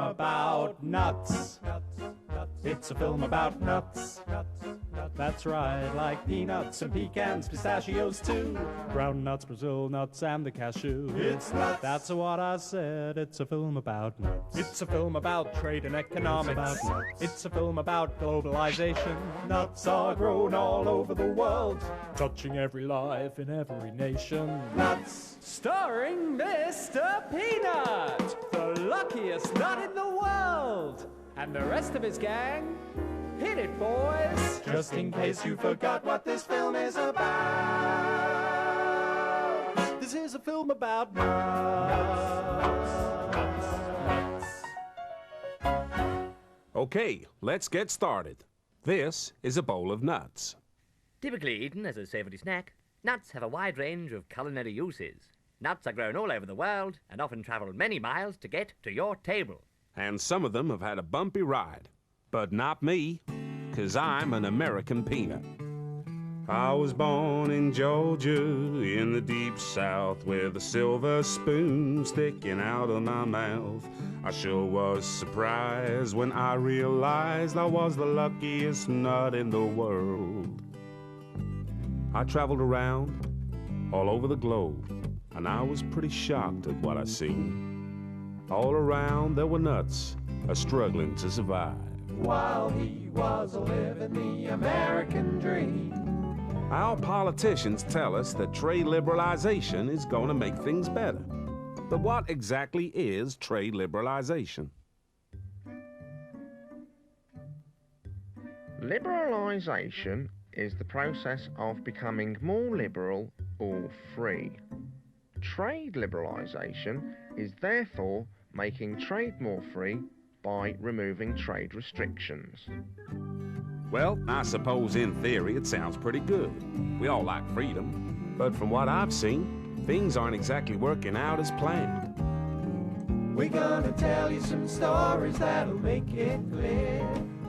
about nuts. It's a film about nuts. That's right, like peanuts and pecans, pistachios too. Brown nuts, Brazil nuts, and the cashew. It's nuts. That's what I said. It's a film about nuts. It's a film about trade and economics. It's a film about globalization. Nuts are grown all over the world, touching every life in every nation. Nuts. Starring Mr. Peanut, the luckiest nut in the world, and the rest of his gang. Hit it, boys! Just in case you forgot what this film is about. This is a film about nuts. Okay, let's get started. This is a bowl of nuts. Typically eaten as a savoury snack, nuts have a wide range of culinary uses. Nuts are grown all over the world and often travel many miles to get to your table. And some of them have had a bumpy ride. But not me, 'cause I'm an American peanut. I was born in Georgia, in the deep south, with a silver spoon sticking out of my mouth. I sure was surprised when I realized I was the luckiest nut in the world. I traveled around all over the globe, and I was pretty shocked at what I seen. All around there were nuts struggling to survive. While he was living the American dream. Our politicians tell us that trade liberalization is going to make things better. But what exactly is trade liberalization? Liberalization is the process of becoming more liberal or free. Trade liberalization is therefore making trade more free by removing trade restrictions. Well, I suppose in theory it sounds pretty good. We all like freedom. But from what I've seen, things aren't exactly working out as planned. We're gonna tell you some stories that'll make it clear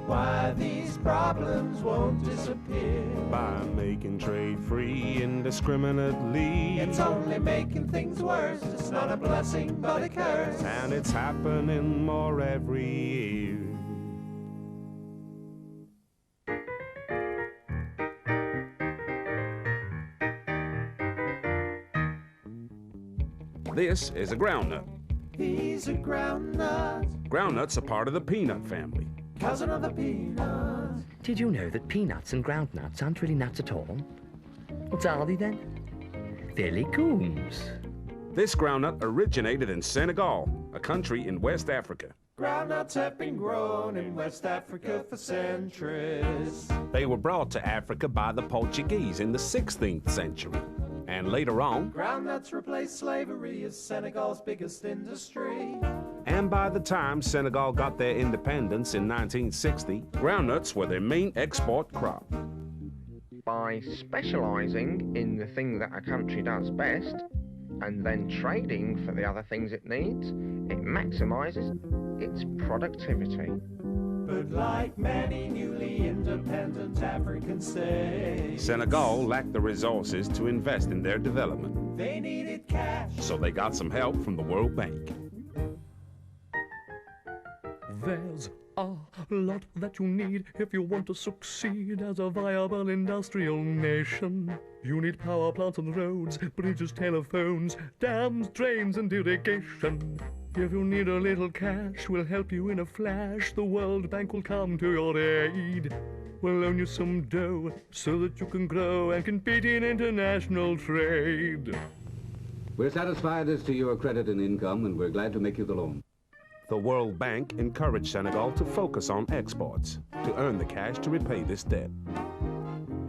why these problems won't disappear. By making trade free indiscriminately. It's only making things worse. It's not a blessing but a curse. And it's happening more every year. This is a groundnut. He's a groundnut. Groundnuts are part of the peanut family. Cousin of the peanut. Did you know that peanuts and groundnuts aren't really nuts at all? What are they then? They're legumes. This groundnut originated in Senegal, a country in West Africa. Groundnuts have been grown in West Africa for centuries. They were brought to Africa by the Portuguese in the 16th century. And later on, groundnuts replaced slavery as Senegal's biggest industry. And by the time Senegal got their independence in 1960, groundnuts were their main export crop. By specialising in the thing that a country does best, and then trading for the other things it needs, it maximises its productivity. But like many newly independent African states, Senegal lacked the resources to invest in their development. They needed cash, so they got some help from the World Bank. There's a lot that you need if you want to succeed as a viable industrial nation. You need power plants and roads, bridges, telephones, dams, drains and irrigation. If you need a little cash, we'll help you in a flash. The World Bank will come to your aid. We'll loan you some dough so that you can grow and compete in international trade. We're satisfied as to your credit and income, and we're glad to make you the loan. The World Bank encouraged Senegal to focus on exports to earn the cash to repay this debt.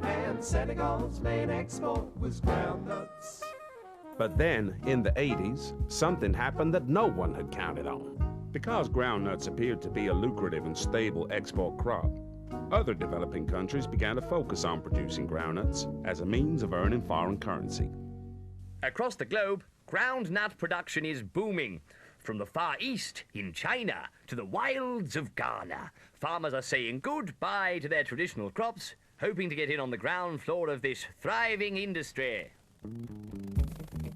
And Senegal's main export was groundnuts. But then, in the 80s, something happened that no one had counted on. Because groundnuts appeared to be a lucrative and stable export crop, other developing countries began to focus on producing groundnuts as a means of earning foreign currency. Across the globe, groundnut production is booming. From the Far East in China to the wilds of Ghana, farmers are saying goodbye to their traditional crops, hoping to get in on the ground floor of this thriving industry.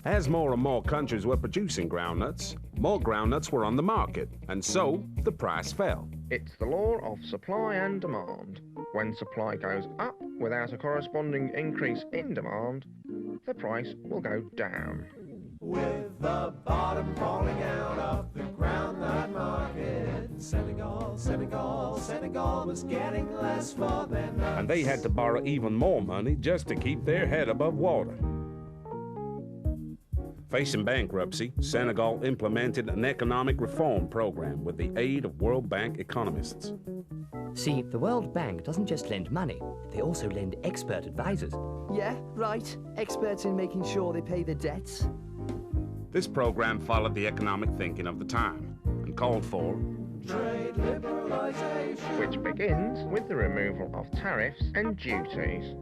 As more and more countries were producing groundnuts, more groundnuts were on the market, and so the price fell. It's the law of supply and demand. When supply goes up without a corresponding increase in demand, the price will go down. With the bottom falling out of the groundnut market, Senegal was getting less for their nuts. And they had to borrow even more money just to keep their head above water. Facing bankruptcy, Senegal implemented an economic reform program with the aid of World Bank economists. See, the World Bank doesn't just lend money, they also lend expert advisors. Yeah, right. Experts in making sure they pay their debts. This program followed the economic thinking of the time and called for Trade liberalization, which begins with the removal of tariffs and duties.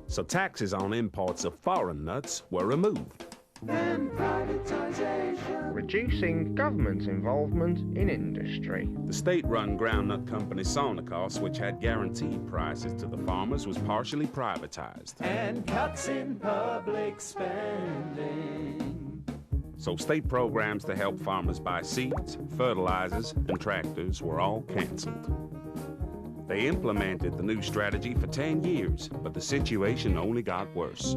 so taxes on imports of foreign nuts were removed. and privatization. Reducing government involvement in industry. The state-run groundnut company Sonacos, which had guaranteed prices to the farmers, was partially privatized. And cuts in public spending. So state programs to help farmers buy seeds, fertilizers, and tractors were all canceled. They implemented the new strategy for 10 years, but the situation only got worse.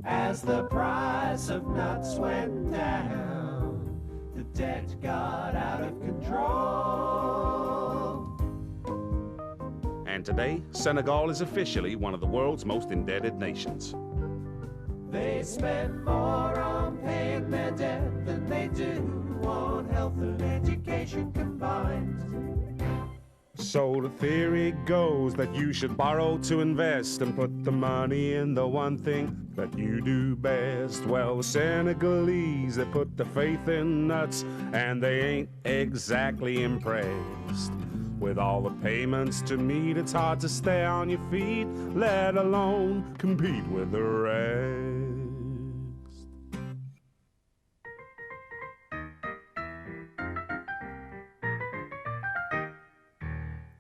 As the price of nuts went down, the debt got out of control. And today, Senegal is officially one of the world's most indebted nations. They spend more on paying their debt than they do on health and education combined. So the theory goes that you should borrow to invest and put the money in the one thing that you do best. Well, the Senegalese, they put their faith in nuts, and they ain't exactly impressed. With all the payments to meet, it's hard to stay on your feet, let alone compete with the rest.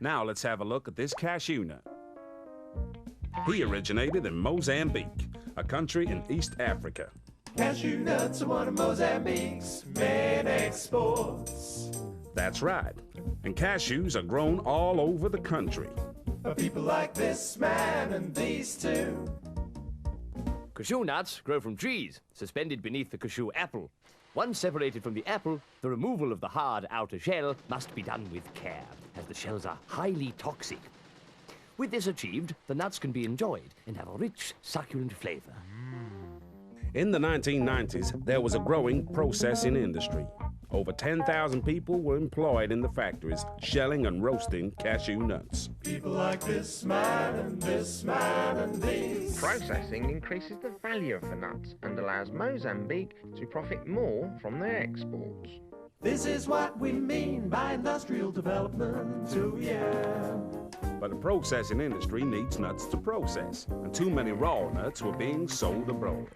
Now let's have a look at this cashew nut. He originated in Mozambique, a country in East Africa. Cashew nuts are one of Mozambique's main exports. That's right. And cashews are grown all over the country. But people like this man and these two. Cashew nuts grow from trees, suspended beneath the cashew apple. Once separated from the apple, the removal of the hard outer shell must be done with care, as the shells are highly toxic. With this achieved, the nuts can be enjoyed and have a rich, succulent flavor. In the 1990s, there was a growing processing industry. Over 10,000 people were employed in the factories shelling and roasting cashew nuts. People like this man and this man and these. Processing increases the value of the nuts and allows Mozambique to profit more from their exports. This is what we mean by industrial development, oh yeah. But the processing industry needs nuts to process, and too many raw nuts were being sold abroad.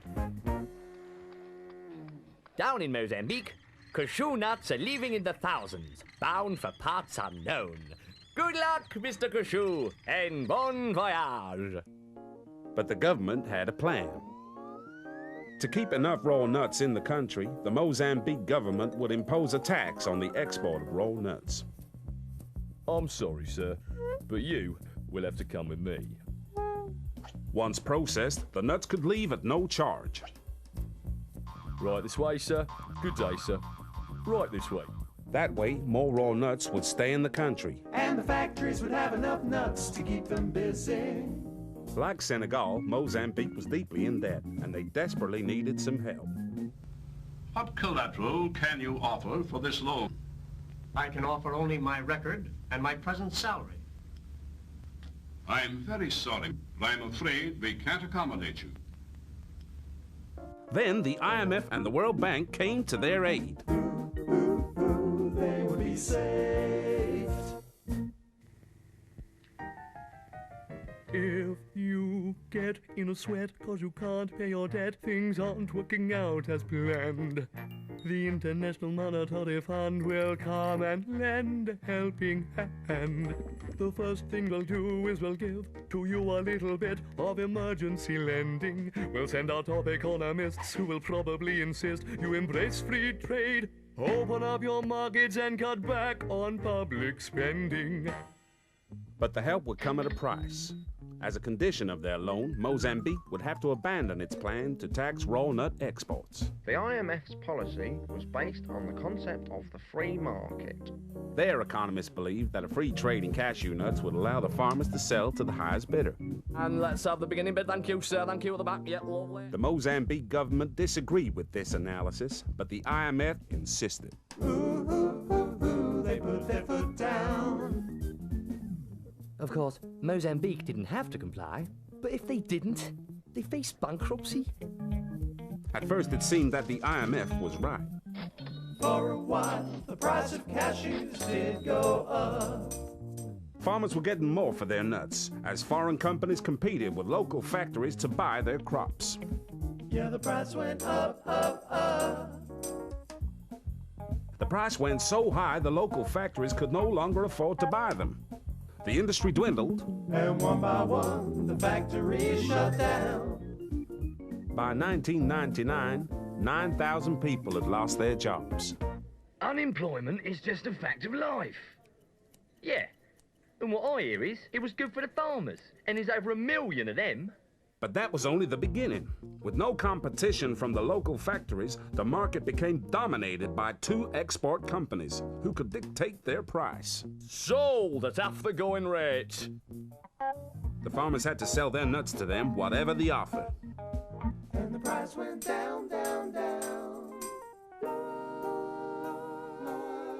Down in Mozambique, cashew nuts are leaving in the thousands, bound for parts unknown. Good luck, Mr. Cashew, and bon voyage. But the government had a plan. To keep enough raw nuts in the country, the Mozambique government would impose a tax on the export of raw nuts. I'm sorry, sir, but you will have to come with me. Once processed, the nuts could leave at no charge. Right this way, sir. Good day, sir. Right this way. That way, more raw nuts would stay in the country. And the factories would have enough nuts to keep them busy. Like Senegal, Mozambique was deeply in debt, and they desperately needed some help. What collateral can you offer for this loan? I can offer only my record and my present salary. I'm very sorry, but I'm afraid we can't accommodate you. Then the IMF and the World Bank came to their aid. They would be saved. If you get in a sweat 'cause you can't pay your debt, things aren't working out as planned. The International Monetary Fund will come and lend a helping hand. The first thing we'll do is we'll give to you a little bit of emergency lending. We'll send our top economists who will probably insist you embrace free trade. Open up your markets and cut back on public spending. But the help would come at a price. As a condition of their loan, Mozambique would have to abandon its plan to tax raw nut exports. The IMF's policy was based on the concept of the free market. Their economists believed that a free trade in cashew nuts would allow the farmers to sell to the highest bidder. And let's have the beginning bit. Thank you, sir. Thank you at the back. Yeah, lovely. The Mozambique government disagreed with this analysis, but the IMF insisted. Ooh, ooh, ooh, ooh, they put their foot down. Of course, Mozambique didn't have to comply, but if they didn't, they faced bankruptcy. At first, it seemed that the IMF was right. For a while, the price of cashews did go up. Farmers were getting more for their nuts as foreign companies competed with local factories to buy their crops. Yeah, the price went up, up, up. The price went so high the local factories could no longer afford to buy them. The industry dwindled, And one by one, the factories shut down. By 1999, 9,000 people had lost their jobs. Unemployment is just a fact of life. Yeah. And what I hear is it was good for the farmers, and there's over 1 million of them. But that was only the beginning. With no competition from the local factories, the market became dominated by 2 export companies who could dictate their price. Sold at half the going rate. The farmers had to sell their nuts to them, whatever the offer. And the price went down, down, down.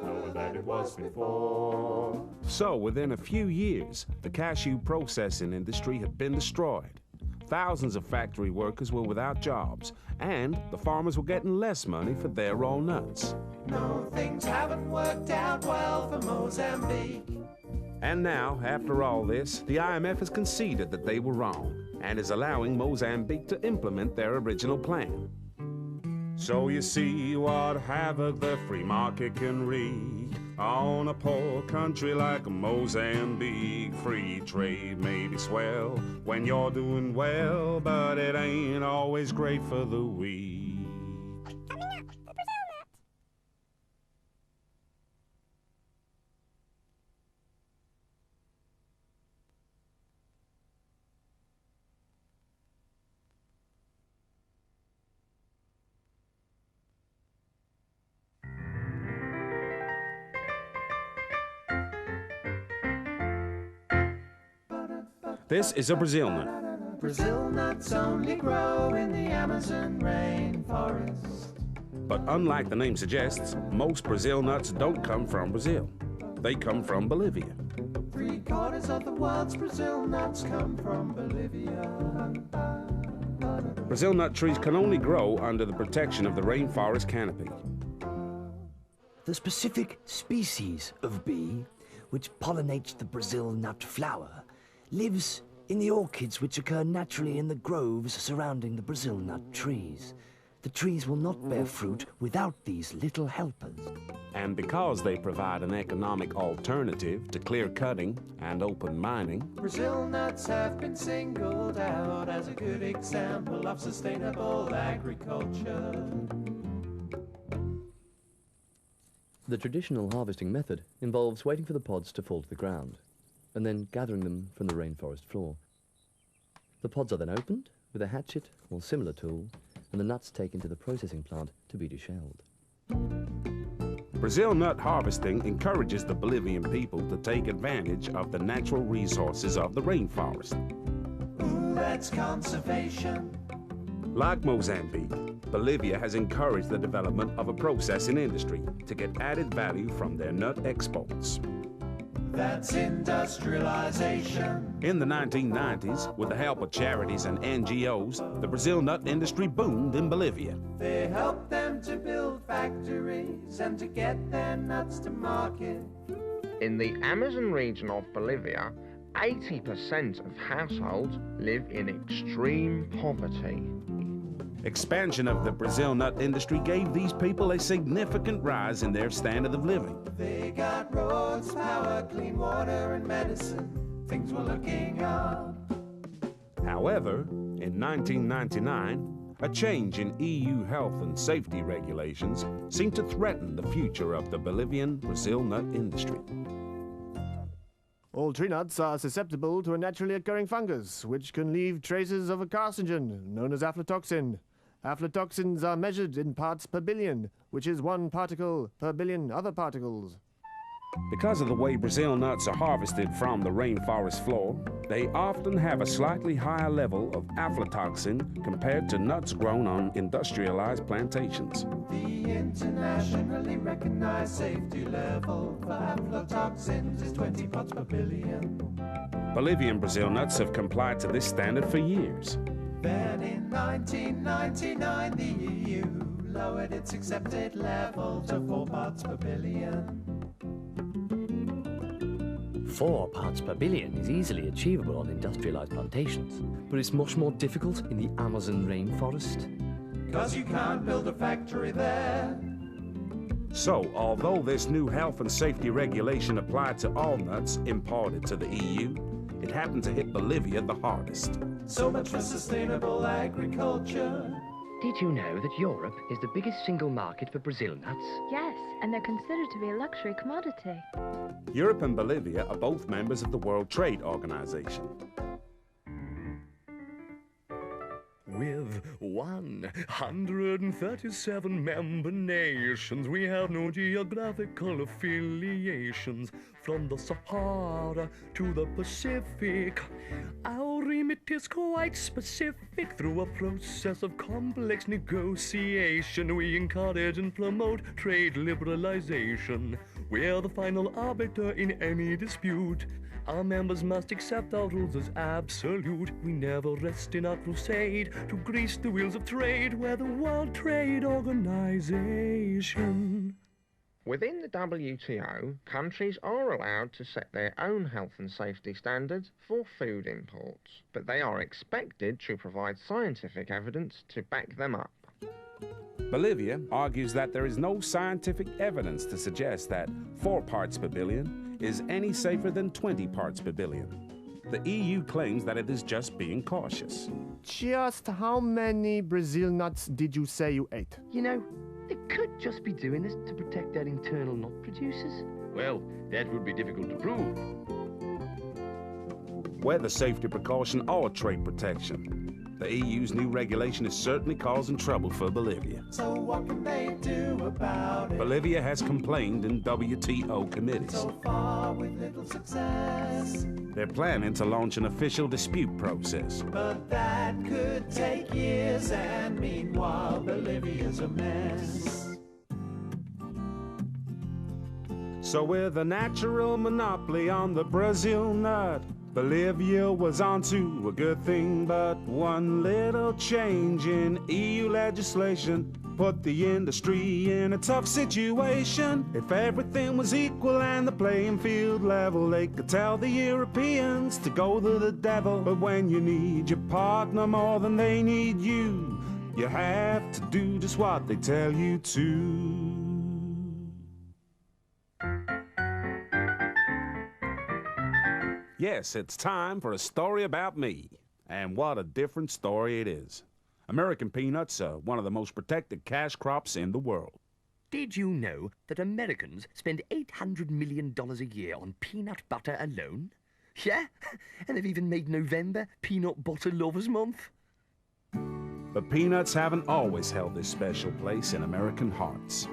Knowing that it was before. So, within a few years, the cashew processing industry had been destroyed. Thousands of factory workers were without jobs, and the farmers were getting less money for their raw nuts. No, things haven't worked out well for Mozambique. And now, after all this, the IMF has conceded that they were wrong and is allowing Mozambique to implement their original plan. So you see what havoc the free market can wreak on a poor country like Mozambique. Free trade may be swell when you're doing well, but it ain't always great for the weak. This is a Brazil nut. Brazil nuts only grow in the Amazon rainforest. But unlike the name suggests, most Brazil nuts don't come from Brazil. They come from Bolivia. 3/4 of the world's Brazil nuts come from Bolivia. Brazil nut trees can only grow under the protection of the rainforest canopy. The specific species of bee, which pollinates the Brazil nut flower, lives in the orchids which occur naturally in the groves surrounding the Brazil nut trees. The trees will not bear fruit without these little helpers. And because they provide an economic alternative to clear cutting and open mining, Brazil nuts have been singled out as a good example of sustainable agriculture. The traditional harvesting method involves waiting for the pods to fall to the ground and then gathering them from the rainforest floor. The pods are then opened with a hatchet or similar tool, and the nuts taken to the processing plant to be deshelled. Brazil nut harvesting encourages the Bolivian people to take advantage of the natural resources of the rainforest. Ooh, that's conservation. Like Mozambique, Bolivia has encouraged the development of a processing industry to get added value from their nut exports. That's industrialization. In the 1990s, with the help of charities and NGOs, the Brazil nut industry boomed in Bolivia. They help them to build factories and to get their nuts to market. In the Amazon region of Bolivia, 80% of households live in extreme poverty. Expansion of the Brazil nut industry gave these people a significant rise in their standard of living. They got roads, power, clean water, and medicine. Things were looking up. However, in 1999, a change in EU health and safety regulations seemed to threaten the future of the Bolivian Brazil nut industry. All tree nuts are susceptible to a naturally occurring fungus, which can leave traces of a carcinogen known as aflatoxin. Aflatoxins are measured in parts per billion, which is 1 particle per billion other particles. Because of the way Brazil nuts are harvested from the rainforest floor, they often have a slightly higher level of aflatoxin compared to nuts grown on industrialized plantations. The internationally recognized safety level for aflatoxins is 20 parts per billion. Bolivian Brazil nuts have complied to this standard for years. Then in 1999, the EU lowered its accepted level to 4 parts per billion. 4 parts per billion is easily achievable on industrialized plantations, but it's much more difficult in the Amazon rainforest. 'Cause you can't build a factory there. So, although this new health and safety regulation applied to all nuts imported to the EU, it happened to hit Bolivia the hardest. So much for sustainable agriculture. Did you know that Europe is the biggest single market for Brazil nuts? Yes, and they're considered to be a luxury commodity. Europe and Bolivia are both members of the World Trade Organization. With 137 member nations, we have no geographical affiliations. From the Sahara to the Pacific, our remit is quite specific. Through a process of complex negotiation, we encourage and promote trade liberalization. We're the final arbiter in any dispute. Our members must accept our rules as absolute. We never rest in our crusade to grease the wheels of trade. We're the World Trade Organization. Within the WTO, countries are allowed to set their own health and safety standards for food imports, but they are expected to provide scientific evidence to back them up. Bolivia argues that there is no scientific evidence to suggest that 4 parts per billion is any safer than 20 parts per billion. The EU claims that it is just being cautious. Just how many Brazil nuts did you say you ate? You know, they could just be doing this to protect their internal nut producers. Well, that would be difficult to prove. Whether safety precaution or trade protection, the EU's new regulation is certainly causing trouble for Bolivia. So what can they do about it? Bolivia has complained in WTO committees. So far with little success. They're planning to launch an official dispute process. But that could take years, and meanwhile Bolivia's a mess. So with a natural monopoly on the Brazil nut, Bolivia was onto a good thing, but one little change in EU legislation put the industry in a tough situation. If everything was equal and the playing field level, they could tell the Europeans to go to the devil. But when you need your partner more than they need you, you have to do just what they tell you to. Yes, it's time for a story about me. And what a different story it is. American peanuts are one of the most protected cash crops in the world. Did you know that Americans spend $800 million a year on peanut butter alone? Yeah, and they've even made November Peanut Butter Lovers Month. But peanuts haven't always held this special place in American hearts.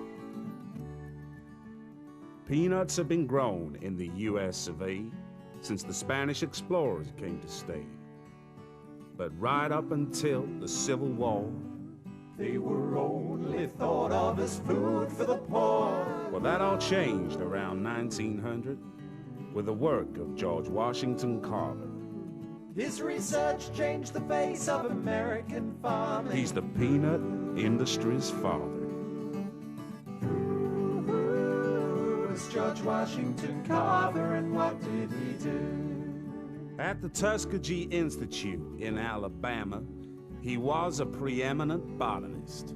Peanuts have been grown in the U.S. of A. since the Spanish explorers came to stay. But right up until the Civil War, they were only thought of as food for the poor. Well, that all changed around 1900 with the work of George Washington Carver. His research changed the face of American farming. He's the peanut industry's father. George Washington Carver, and what did he do? At the Tuskegee Institute in Alabama, He was a preeminent botanist.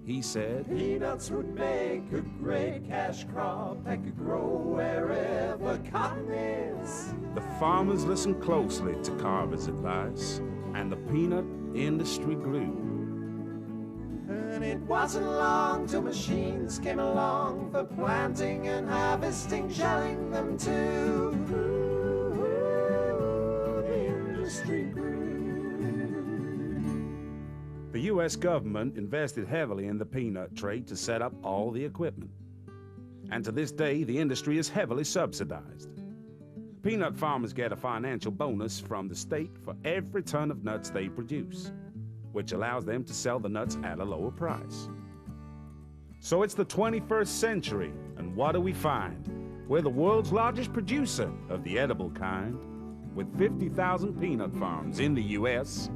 He said, peanuts would make a great cash crop that could grow wherever cotton is. The farmers listened closely to Carver's advice, and the peanut industry grew. And it wasn't long till machines came along for planting and harvesting, shelling them too. The industry grew. The U.S. government invested heavily in the peanut trade to set up all the equipment. And to this day, the industry is heavily subsidized. Peanut farmers get a financial bonus from the state for every ton of nuts they produce, which allows them to sell the nuts at a lower price. So it's the 21st century, and what do we find? We're the world's largest producer of the edible kind, with 50,000 peanut farms in the U.S.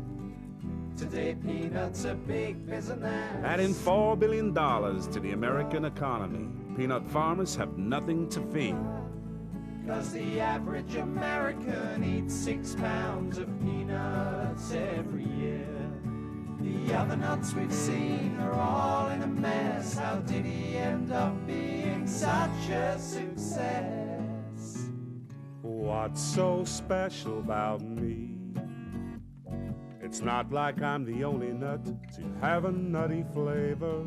Today peanuts are big business. Adding $4 billion to the American economy, peanut farmers have nothing to fear. 'Cause the average American eats 6 pounds of peanuts every year. The other nuts we've seen are all in a mess. How did he end up being such a success? What's so special about me? It's not like I'm the only nut to have a nutty flavor.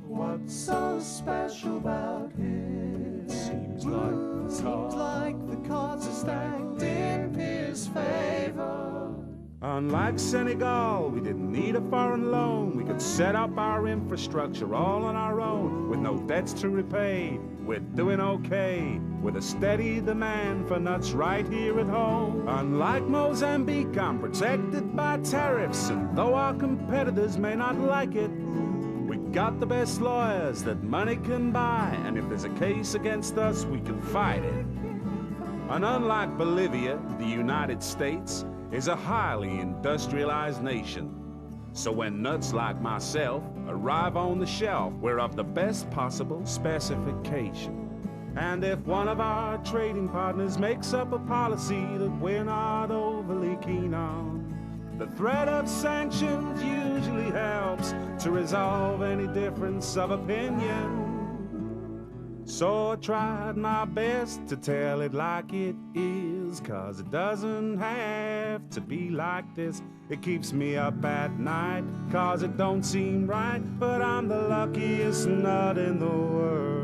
What's so special about him? Seems like the cards are stacked in his favor. Unlike Senegal, we didn't need a foreign loan. We could set up our infrastructure all on our own with no debts to repay. We're doing okay with a steady demand for nuts right here at home. Unlike Mozambique, I'm protected by tariffs, and though our competitors may not like it, we got the best lawyers that money can buy, and if there's a case against us, we can fight it. And unlike Bolivia, the United States is a highly industrialized nation. So when nuts like myself arrive on the shelf, we're of the best possible specification. And if one of our trading partners makes up a policy that we're not overly keen on, the threat of sanctions usually helps to resolve any difference of opinion. So I tried my best to tell it like it is, 'cause it doesn't have to be like this. It keeps me up at night, 'cause it don't seem right, but I'm the luckiest nut in the world.